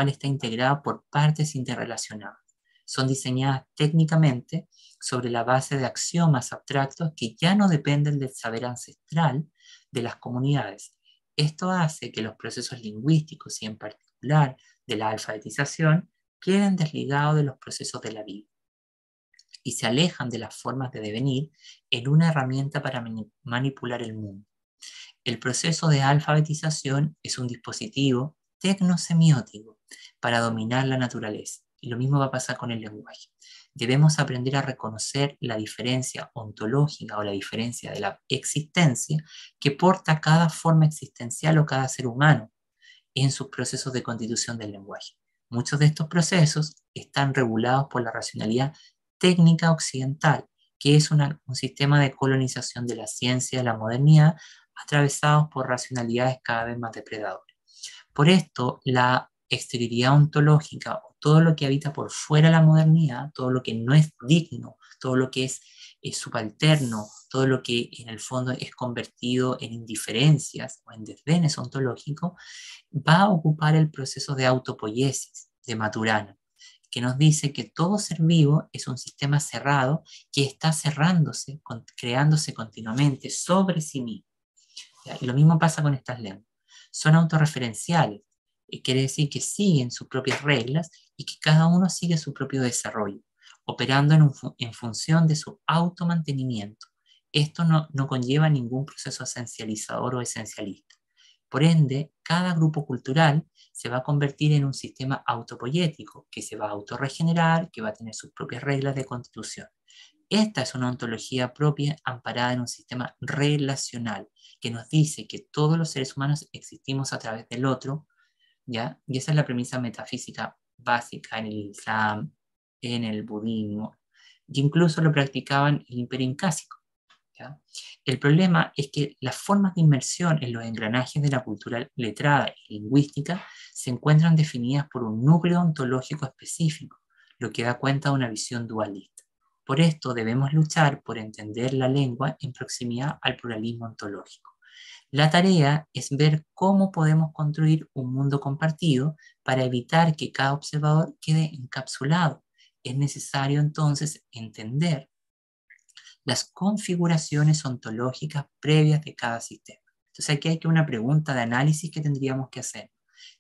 está integrada por partes interrelacionadas. Son diseñadas técnicamente sobre la base de axiomas abstractos que ya no dependen del saber ancestral de las comunidades. Esto hace que los procesos lingüísticos, y en particular de la alfabetización, queden desligados de los procesos de la vida y se alejan de las formas de devenir en una herramienta para manipular el mundo. El proceso de alfabetización es un dispositivo tecnosemiótico para dominar la naturaleza, y lo mismo va a pasar con el lenguaje. Debemos aprender a reconocer la diferencia ontológica o la diferencia de la existencia que porta cada forma existencial o cada ser humano en sus procesos de constitución del lenguaje. Muchos de estos procesos están regulados por la racionalidad técnica occidental, que es un sistema de colonización de la ciencia y de la modernidad, atravesados por racionalidades cada vez más depredadoras. Por esto, la exterioridad ontológica, o todo lo que habita por fuera de la modernidad, todo lo que no es digno, todo lo que es subalterno, todo lo que en el fondo es convertido en indiferencias o en desdenes ontológicos, va a ocupar el proceso de autopoiesis de Maturana, que nos dice que todo ser vivo es un sistema cerrado que está cerrándose, creándose continuamente sobre sí mismo. ¿Ya? Y lo mismo pasa con estas lenguas. Son autorreferenciales, y quiere decir que siguen sus propias reglas y que cada uno sigue su propio desarrollo, operando en función de su automantenimiento. Esto no conlleva ningún proceso esencializador o esencialista. Por ende, cada grupo cultural se va a convertir en un sistema autopoyético que se va a autorregenerar, que va a tener sus propias reglas de constitución. Esta es una ontología propia amparada en un sistema relacional que nos dice que todos los seres humanos existimos a través del otro, ¿ya? Y esa es la premisa metafísica básica en el Islam, en el budismo, que incluso lo practicaban el Imperio Incásico. ¿Ya? El problema es que las formas de inmersión en los engranajes de la cultura letrada y lingüística se encuentran definidas por un núcleo ontológico específico, lo que da cuenta de una visión dualista. Por esto debemos luchar por entender la lengua en proximidad al pluralismo ontológico. La tarea es ver cómo podemos construir un mundo compartido para evitar que cada observador quede encapsulado. Es necesario entonces entender las configuraciones ontológicas previas de cada sistema. Entonces aquí hay que una pregunta de análisis que tendríamos que hacer.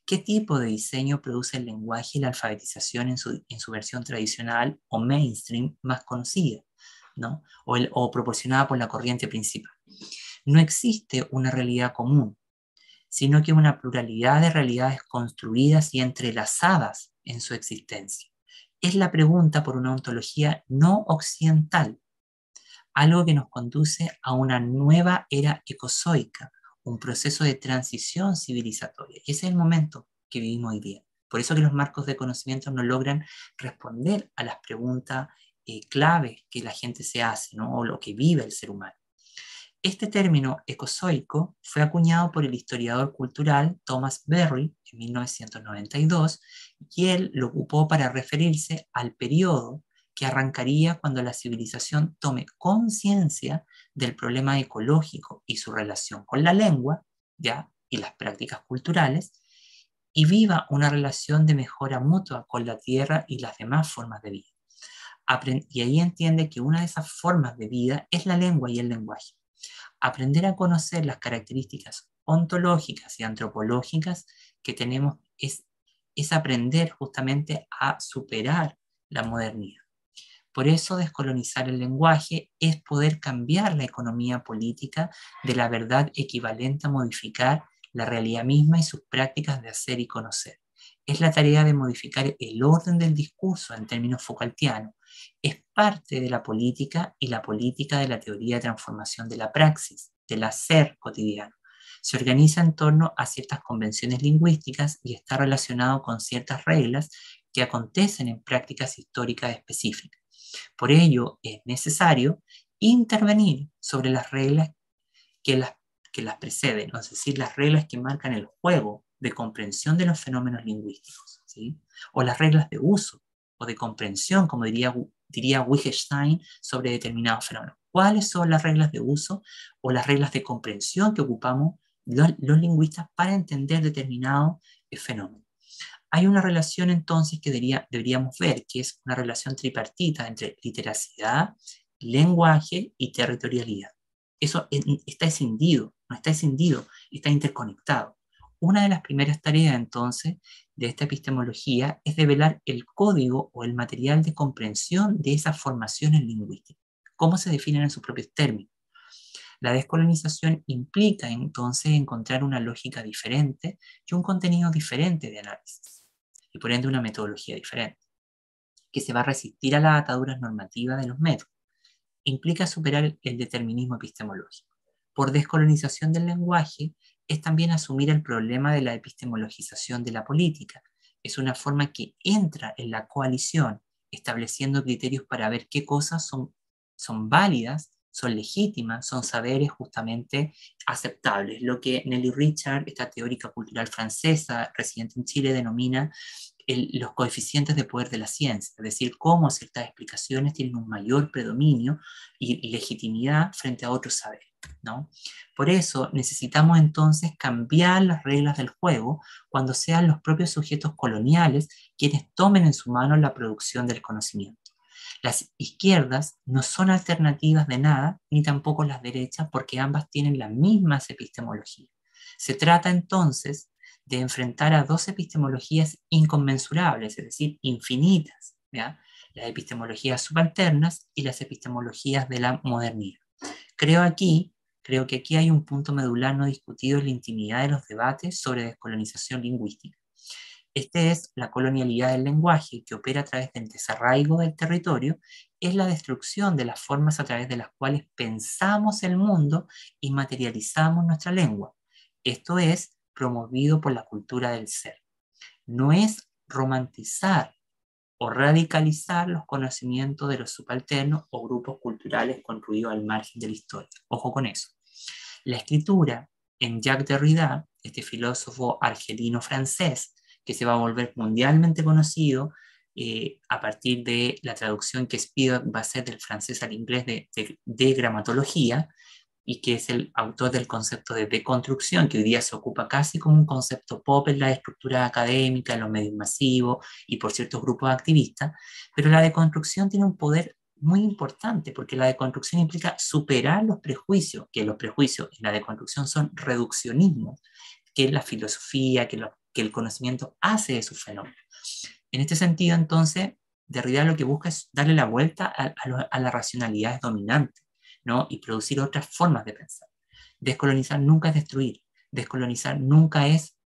¿Qué tipo de diseño produce el lenguaje y la alfabetización en su versión tradicional o mainstream más conocida, ¿no? o proporcionada por la corriente principal? No existe una realidad común, sino que una pluralidad de realidades construidas y entrelazadas en su existencia. Es la pregunta por una ontología no occidental, algo que nos conduce a una nueva era ecozoica, un proceso de transición civilizatoria. Y ese es el momento que vivimos hoy día. Por eso que los marcos de conocimiento no logran responder a las preguntas claves que la gente se hace, ¿no? O lo que vive el ser humano. Este término ecozoico fue acuñado por el historiador cultural Thomas Berry en 1992 y él lo ocupó para referirse al periodo que arrancaría cuando la civilización tome conciencia del problema ecológico y su relación con la lengua, ¿ya? Y las prácticas culturales, y viva una relación de mejora mutua con la tierra y las demás formas de vida. Y ahí entiende que una de esas formas de vida es la lengua y el lenguaje. Aprender a conocer las características ontológicas y antropológicas que tenemos es aprender justamente a superar la modernidad. Por eso descolonizar el lenguaje es poder cambiar la economía política de la verdad equivalente a modificar la realidad misma y sus prácticas de hacer y conocer. Es la tarea de modificar el orden del discurso en términos Foucaultianos. Es parte de la política y la política de la teoría de transformación de la praxis, del hacer cotidiano. Se organiza en torno a ciertas convenciones lingüísticas y está relacionado con ciertas reglas que acontecen en prácticas históricas específicas. Por ello, es necesario intervenir sobre las reglas que las preceden, es decir, las reglas que marcan el juego de comprensión de los fenómenos lingüísticos, ¿sí? O las reglas de uso o de comprensión, como diría Wittgenstein, sobre determinados fenómenos. ¿Cuáles son las reglas de uso o las reglas de comprensión que ocupamos los lingüistas para entender determinados fenómenos? Hay una relación entonces que deberíamos ver, que es una relación tripartita entre literacidad, lenguaje y territorialidad. Eso está escindido, no está escindido, está interconectado. Una de las primeras tareas entonces de esta epistemología es develar el código o el material de comprensión de esas formaciones lingüísticas, cómo se definen en sus propios términos. La descolonización implica entonces encontrar una lógica diferente y un contenido diferente de análisis, y por ende una metodología diferente, que se va a resistir a las ataduras normativas de los métodos. Implica superar el determinismo epistemológico. Por descolonización del lenguaje es también asumir el problema de la epistemologización de la política. Es una forma que entra en la coalición estableciendo criterios para ver qué cosas son válidas, son legítimas, son saberes justamente aceptables. Lo que Nelly Richard, esta teórica cultural francesa residente en Chile, denomina los coeficientes de poder de la ciencia, es decir, cómo ciertas explicaciones tienen un mayor predominio y legitimidad frente a otros saberes, ¿no? Por eso necesitamos entonces cambiar las reglas del juego cuando sean los propios sujetos coloniales quienes tomen en su mano la producción del conocimiento. Las izquierdas no son alternativas de nada, ni tampoco las derechas, porque ambas tienen las mismas epistemologías. Se trata entonces de enfrentar a dos epistemologías inconmensurables, es decir, infinitas, ¿ya? Las epistemologías subalternas y las epistemologías de la modernidad. Creo que aquí hay un punto medular no discutido en la intimidad de los debates sobre descolonización lingüística. Este es la colonialidad del lenguaje que opera a través del desarraigo del territorio, es la destrucción de las formas a través de las cuales pensamos el mundo y materializamos nuestra lengua. Esto es promovido por la cultura del ser. No es romantizar o radicalizar los conocimientos de los subalternos o grupos culturales construidos al margen de la historia. Ojo con eso. La escritura en Jacques Derrida, este filósofo argelino-francés, que se va a volver mundialmente conocido a partir de la traducción que Spivak va a hacer del francés al inglés de gramatología, y que es el autor del concepto de deconstrucción, que hoy día se ocupa casi como un concepto pop en la estructura académica, en los medios masivos y por ciertos grupos activistas, pero la deconstrucción tiene un poder muy importante, porque la deconstrucción implica superar los prejuicios, que los prejuicios en la deconstrucción son reduccionismo, que es la filosofía, que el conocimiento hace de sus fenómenos. En este sentido, entonces, Derrida lo que busca es darle la vuelta a las racionalidades dominantes, ¿no? Y producir otras formas de pensar. Descolonizar nunca es destruir, descolonizar nunca es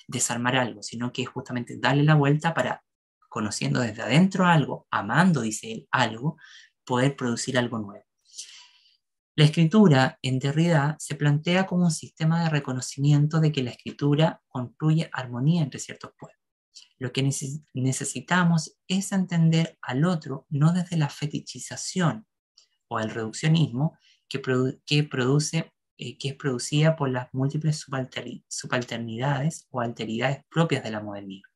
desarmar algo, sino que es justamente darle la vuelta para, conociendo desde adentro algo, amando, dice él, algo, poder producir algo nuevo. La escritura en Derrida se plantea como un sistema de reconocimiento de que la escritura construye armonía entre ciertos pueblos. Lo que necesitamos es entender al otro no desde la fetichización o el reduccionismo que es producida por las múltiples subalternidades o alteridades propias de la modernidad,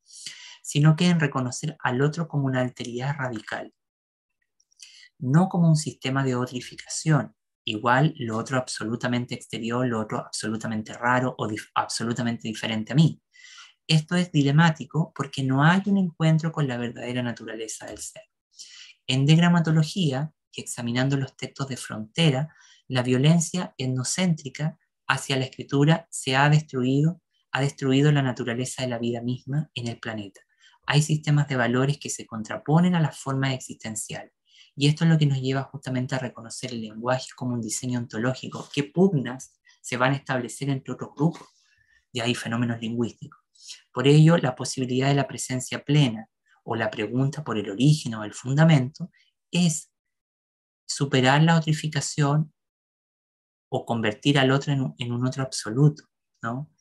sino que en reconocer al otro como una alteridad radical, no como un sistema de otrificación, igual lo otro absolutamente exterior, lo otro absolutamente raro o absolutamente diferente a mí. Esto es dilemático porque no hay un encuentro con la verdadera naturaleza del ser. En degramatología, y examinando los textos de frontera, la violencia etnocéntrica hacia la escritura ha destruido la naturaleza de la vida misma en el planeta. Hay sistemas de valores que se contraponen a las formas existenciales. Y esto es lo que nos lleva justamente a reconocer el lenguaje como un diseño ontológico. ¿Qué pugnas se van a establecer entre otros grupos? De ahí fenómenos lingüísticos. Por ello, la posibilidad de la presencia plena o la pregunta por el origen o el fundamento es superar la otrificación o convertir al otro en un otro absoluto, ¿no?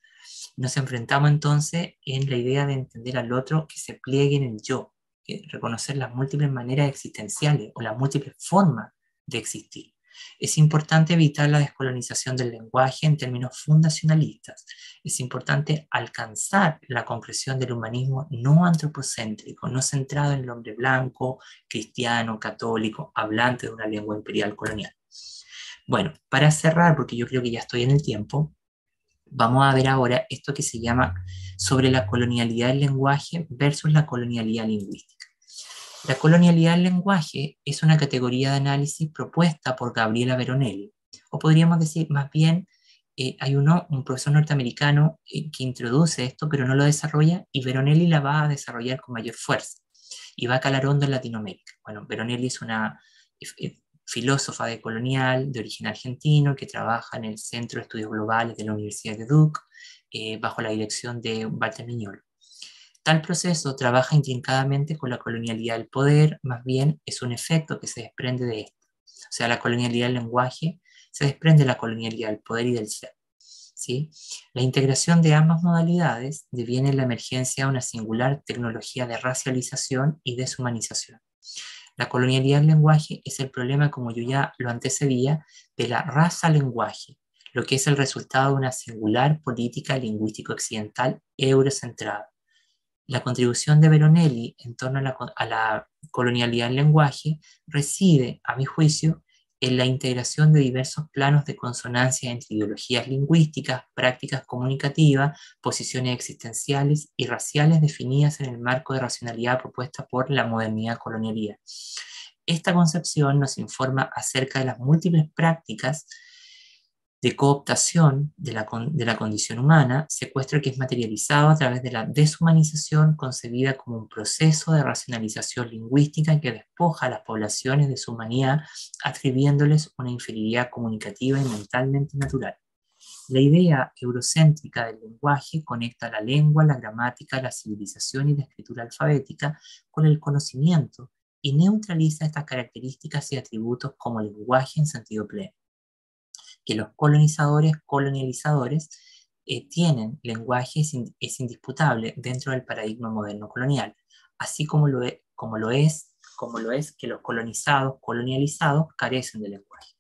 Nos enfrentamos entonces en la idea de entender al otro que se pliegue en el yo, que reconocer las múltiples maneras existenciales o las múltiples formas de existir. Es importante evitar la descolonización del lenguaje en términos fundacionalistas. Es importante alcanzar la concreción del humanismo no antropocéntrico, no centrado en el hombre blanco, cristiano, católico, hablante de una lengua imperial colonial. Bueno, para cerrar, porque yo creo que ya estoy en el tiempo, vamos a ver ahora esto que se llama sobre la colonialidad del lenguaje versus la colonialidad lingüística. La colonialidad del lenguaje es una categoría de análisis propuesta por Gabriela Veronelli, o podríamos decir más bien, hay un profesor norteamericano que introduce esto, pero no lo desarrolla, y Veronelli la va a desarrollar con mayor fuerza, y va a calar hondo en Latinoamérica. Bueno, Veronelli es una filósofa decolonial de origen argentino que trabaja en el Centro de Estudios Globales de la Universidad de Duke, bajo la dirección de Walter Miñolo. Tal proceso trabaja intrincadamente con la colonialidad del poder, más bien es un efecto que se desprende de esto. O sea, la colonialidad del lenguaje se desprende de la colonialidad del poder y del ser. ¿sí? La integración de ambas modalidades deviene la emergencia de una singular tecnología de racialización y deshumanización. La colonialidad del lenguaje es el problema, como yo ya lo antecedía, de la raza-lenguaje, lo que es el resultado de una singular política lingüística occidental eurocentrada. La contribución de Veronelli en torno a la colonialidad del lenguaje reside, a mi juicio, en la integración de diversos planos de consonancia entre ideologías lingüísticas, prácticas comunicativas, posiciones existenciales y raciales definidas en el marco de racionalidad propuesta por la modernidad colonialidad. Esta concepción nos informa acerca de las múltiples prácticas de cooptación de la condición humana, secuestro que es materializado a través de la deshumanización concebida como un proceso de racionalización lingüística que despoja a las poblaciones de su humanidad, atribuyéndoles una inferioridad comunicativa y mentalmente natural. La idea eurocéntrica del lenguaje conecta la lengua, la gramática, la civilización y la escritura alfabética con el conocimiento y neutraliza estas características y atributos como lenguaje en sentido pleno. Que los colonializadores tienen lenguaje es indisputable dentro del paradigma moderno colonial, así como lo es que los colonializados carecen de lenguaje.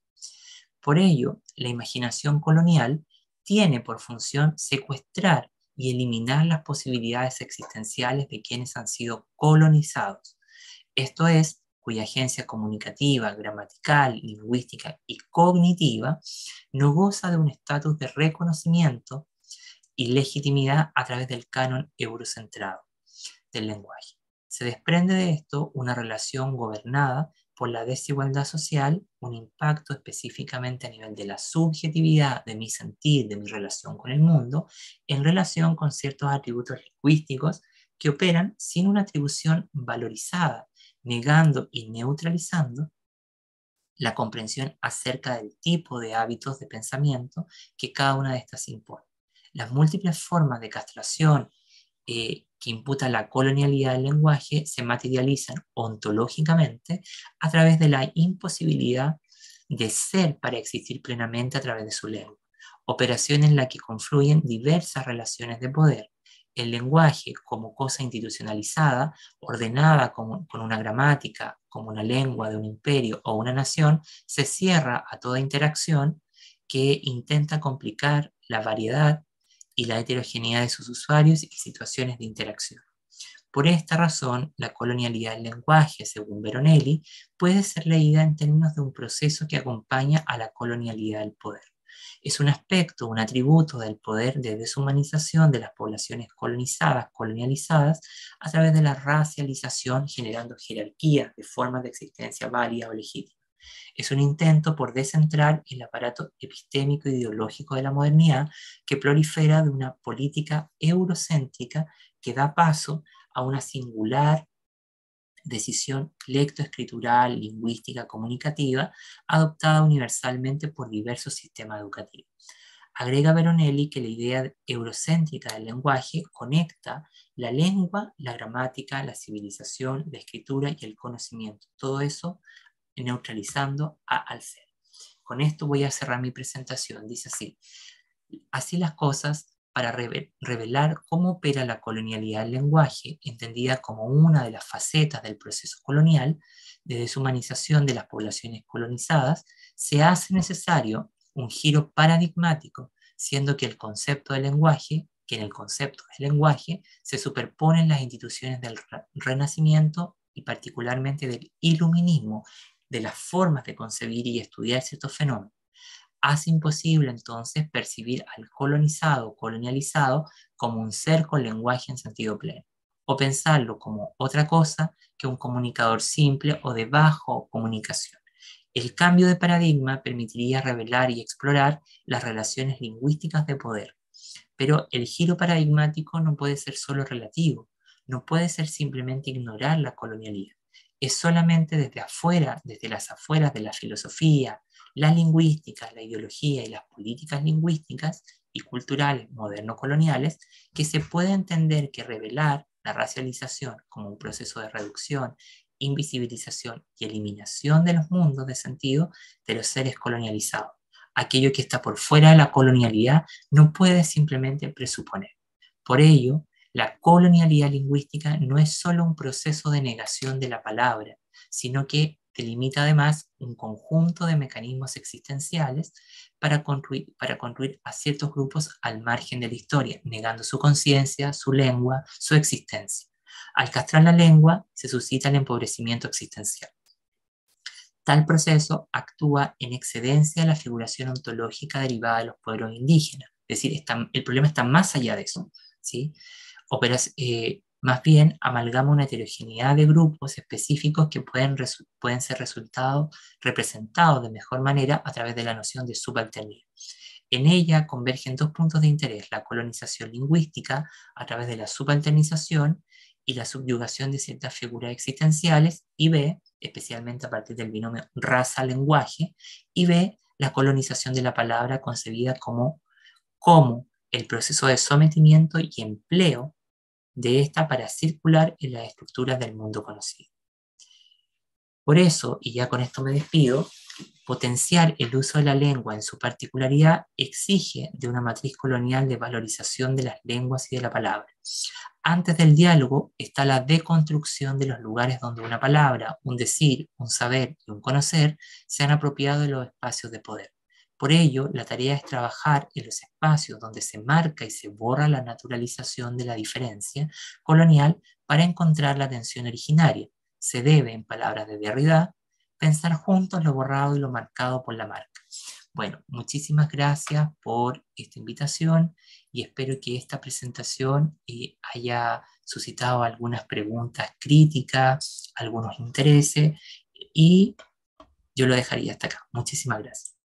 Por ello, la imaginación colonial tiene por función secuestrar y eliminar las posibilidades existenciales de quienes han sido colonizados. Esto es, cuya agencia comunicativa, gramatical, lingüística y cognitiva no goza de un estatus de reconocimiento y legitimidad a través del canon eurocentrado del lenguaje. Se desprende de esto una relación gobernada por la desigualdad social, un impacto específicamente a nivel de la subjetividad de mi sentir, de mi relación con el mundo, en relación con ciertos atributos lingüísticos que operan sin una atribución valorizada, negando y neutralizando la comprensión acerca del tipo de hábitos de pensamiento que cada una de estas impone. Las múltiples formas de castración que imputa la colonialidad del lenguaje se materializan ontológicamente a través de la imposibilidad de ser para existir plenamente a través de su lengua, operación en la que confluyen diversas relaciones de poder. El lenguaje como cosa institucionalizada, ordenada con una gramática, como una lengua de un imperio o una nación, se cierra a toda interacción que intenta complicar la variedad y la heterogeneidad de sus usuarios y situaciones de interacción. Por esta razón, la colonialidad del lenguaje, según Veronelli, puede ser leída en términos de un proceso que acompaña a la colonialidad del poder. Es un aspecto, un atributo del poder de deshumanización de las poblaciones colonializadas, a través de la racialización, generando jerarquías de formas de existencia válida o legítima. Es un intento por descentrar el aparato epistémico e ideológico de la modernidad que prolifera de una política eurocéntrica que da paso a una singular decisión lectoescritural, lingüística, comunicativa, adoptada universalmente por diversos sistemas educativos. Agrega Veronelli que la idea eurocéntrica del lenguaje conecta la lengua, la gramática, la civilización, la escritura y el conocimiento. Todo eso neutralizando al ser. Con esto voy a cerrar mi presentación. Dice así: así las cosas, para revelar cómo opera la colonialidad del lenguaje, entendida como una de las facetas del proceso colonial de deshumanización de las poblaciones colonizadas, se hace necesario un giro paradigmático, siendo que el concepto del lenguaje, que en el concepto del lenguaje se superponen las instituciones del Renacimiento y particularmente del Iluminismo, de las formas de concebir y estudiar ciertos fenómenos. Hace imposible entonces percibir al colonizado o colonializado como un ser con lenguaje en sentido pleno, o pensarlo como otra cosa que un comunicador simple o de bajo comunicación. El cambio de paradigma permitiría revelar y explorar las relaciones lingüísticas de poder, pero el giro paradigmático no puede ser solo relativo, no puede ser simplemente ignorar la colonialidad. Es solamente desde afuera, desde las afueras de la filosofía, la lingüística, la ideología y las políticas lingüísticas y culturales moderno-coloniales que se puede entender que revelar la racialización como un proceso de reducción, invisibilización y eliminación de los mundos de sentido de los seres colonializados, aquello que está por fuera de la colonialidad no puede simplemente presuponer. Por ello, la colonialidad lingüística no es solo un proceso de negación de la palabra, sino que delimita además un conjunto de mecanismos existenciales para construir a ciertos grupos al margen de la historia, negando su conciencia, su lengua, su existencia. Al castrar la lengua, se suscita el empobrecimiento existencial. Tal proceso actúa en excedencia de la figuración ontológica derivada de los pueblos indígenas. Es decir, el problema está más allá de eso, ¿sí? Más bien amalgama una heterogeneidad de grupos específicos que pueden ser representados de mejor manera a través de la noción de subalternidad. En ella convergen dos puntos de interés: la colonización lingüística a través de la subalternización y la subyugación de ciertas figuras existenciales, y B, especialmente a partir del binomio raza-lenguaje, y B, la colonización de la palabra concebida como el proceso de sometimiento y empleo de esta para circular en las estructuras del mundo conocido. Por eso, y ya con esto me despido, potenciar el uso de la lengua en su particularidad exige de una matriz colonial de valorización de las lenguas y de la palabra. Antes del diálogo está la deconstrucción de los lugares donde una palabra, un decir, un saber y un conocer se han apropiado de los espacios de poder. Por ello, la tarea es trabajar en los espacios donde se marca y se borra la naturalización de la diferencia colonial para encontrar la tensión originaria. Se debe, en palabras de Derrida, pensar juntos lo borrado y lo marcado por la marca. Bueno, muchísimas gracias por esta invitación y espero que esta presentación haya suscitado algunas preguntas críticas, algunos intereses, y yo lo dejaría hasta acá. Muchísimas gracias.